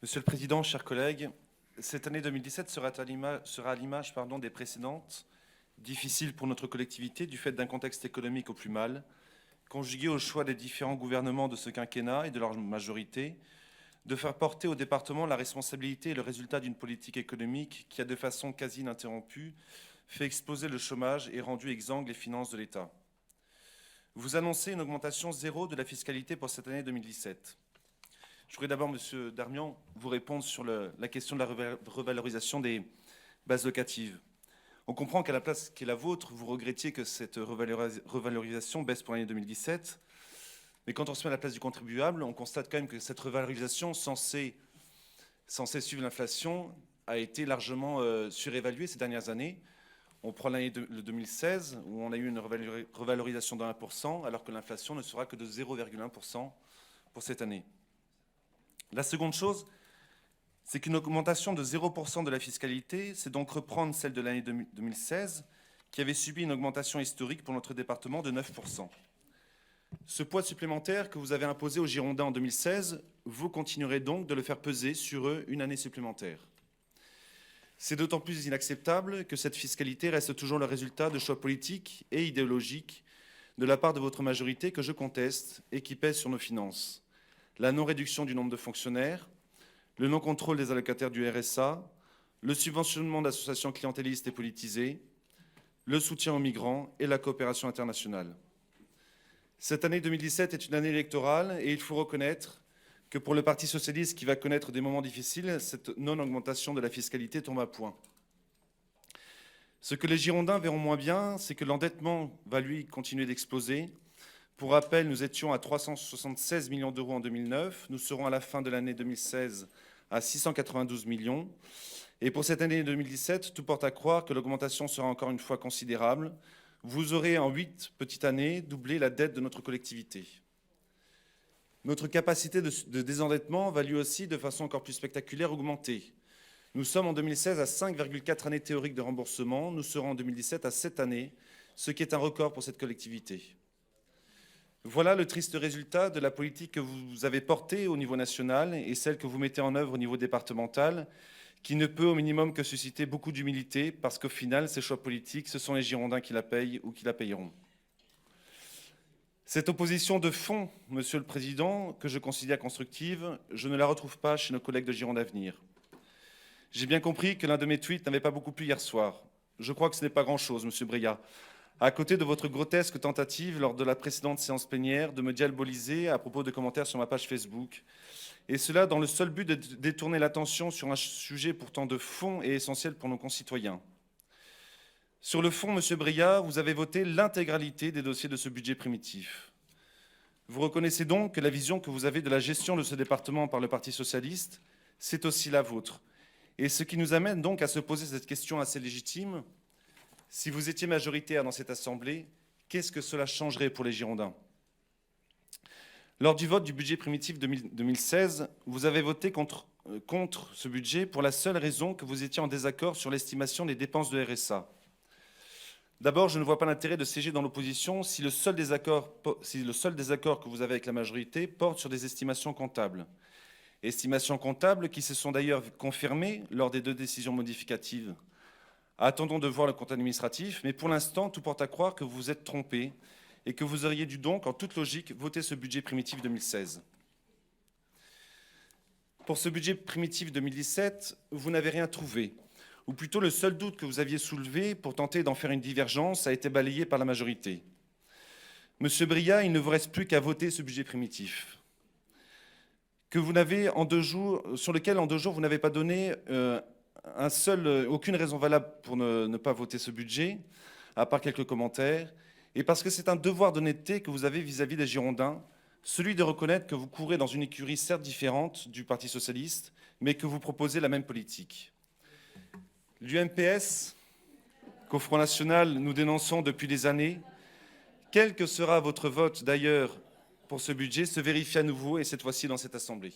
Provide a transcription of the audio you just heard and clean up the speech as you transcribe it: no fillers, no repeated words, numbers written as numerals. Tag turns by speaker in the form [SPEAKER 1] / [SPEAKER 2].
[SPEAKER 1] Monsieur le Président, chers collègues, cette année 2017 sera à l'image des précédentes, difficile pour notre collectivité du fait d'un contexte économique au plus mal, conjugué au choix des différents gouvernements de ce quinquennat et de leur majorité, de faire porter au département la responsabilité et le résultat d'une politique économique qui a de façon quasi ininterrompue fait exploser le chômage et rendu exsangues les finances de l'État. Vous annoncez une augmentation zéro de la fiscalité pour cette année 2017. Je voudrais d'abord, Monsieur Darmian, vous répondre sur la question de la revalorisation des bases locatives. On comprend qu'à la place qui est la vôtre, vous regrettiez que cette revalorisation baisse pour l'année 2017. Mais quand on se met à la place du contribuable, on constate quand même que cette revalorisation censée suivre l'inflation a été largement surévaluée ces dernières années. On prend l'année 2016 où on a eu une revalorisation de 1%, alors que l'inflation ne sera que de 0,1% pour cette année. La seconde chose, c'est qu'une augmentation de 0% de la fiscalité, c'est donc reprendre celle de l'année 2016, qui avait subi une augmentation historique pour notre département de 9%. Ce poids supplémentaire que vous avez imposé aux Girondins en 2016, vous continuerez donc de le faire peser sur eux une année supplémentaire. C'est d'autant plus inacceptable que cette fiscalité reste toujours le résultat de choix politiques et idéologiques de la part de votre majorité que je conteste et qui pèsent sur nos finances. La non-réduction du nombre de fonctionnaires, le non-contrôle des allocataires du RSA, le subventionnement d'associations clientélistes et politisées, le soutien aux migrants et la coopération internationale. Cette année 2017 est une année électorale et il faut reconnaître que pour le Parti socialiste qui va connaître des moments difficiles, cette non-augmentation de la fiscalité tombe à point. Ce que les Girondins verront moins bien, c'est que l'endettement va lui continuer d'exploser. Pour rappel, nous étions à 376 millions d'euros en 2009. Nous serons à la fin de l'année 2016 à 692 millions. Et pour cette année 2017, tout porte à croire que l'augmentation sera encore une fois considérable. Vous aurez en 8 petites années doublé la dette de notre collectivité. Notre capacité de désendettement va lui aussi, de façon encore plus spectaculaire, augmenter. Nous sommes en 2016 à 5,4 années théoriques de remboursement. Nous serons en 2017 à 7 années, ce qui est un record pour cette collectivité. Voilà le triste résultat de la politique que vous avez portée au niveau national et celle que vous mettez en œuvre au niveau départemental, qui ne peut au minimum que susciter beaucoup d'humilité, parce qu'au final, ces choix politiques, ce sont les Girondins qui la payent ou qui la payeront. Cette opposition de fond, Monsieur le Président, que je considère constructive, je ne la retrouve pas chez nos collègues de Gironde Avenir. J'ai bien compris que l'un de mes tweets n'avait pas beaucoup plu hier soir. Je crois que ce n'est pas grand-chose, Monsieur Breillat. À côté de votre grotesque tentative lors de la précédente séance plénière de me diaboliser à propos de commentaires sur ma page Facebook, et cela dans le seul but de détourner l'attention sur un sujet pourtant de fond et essentiel pour nos concitoyens. Sur le fond, Monsieur Breillat, vous avez voté l'intégralité des dossiers de ce budget primitif. Vous reconnaissez donc que la vision que vous avez de la gestion de ce département par le Parti socialiste, c'est aussi la vôtre. Et ce qui nous amène donc à se poser cette question assez légitime. Si vous étiez majoritaire dans cette Assemblée, qu'est-ce que cela changerait pour les Girondins? Lors du vote du budget primitif 2016, vous avez voté contre ce budget pour la seule raison que vous étiez en désaccord sur l'estimation des dépenses de RSA. D'abord, je ne vois pas l'intérêt de siéger dans l'opposition si le seul désaccord que vous avez avec la majorité porte sur des estimations comptables. Estimations comptables qui se sont d'ailleurs confirmées lors des 2 décisions modificatives. Attendons de voir le compte administratif, mais pour l'instant, tout porte à croire que vous vous êtes trompé et que vous auriez dû donc, en toute logique, voter ce budget primitif 2016. Pour ce budget primitif 2017, vous n'avez rien trouvé, ou plutôt le seul doute que vous aviez soulevé pour tenter d'en faire une divergence a été balayé par la majorité. Monsieur Breillat, il ne vous reste plus qu'à voter ce budget primitif, sur lequel en 2 jours vous n'avez pas donné aucune raison valable pour ne pas voter ce budget, à part quelques commentaires, et parce que c'est un devoir d'honnêteté que vous avez vis-à-vis des Girondins, celui de reconnaître que vous courez dans une écurie certes différente du Parti socialiste, mais que vous proposez la même politique. L'UMPS, qu'au Front National nous dénonçons depuis des années, quel que sera votre vote d'ailleurs pour ce budget, se vérifie à nouveau, et cette fois-ci dans cette Assemblée.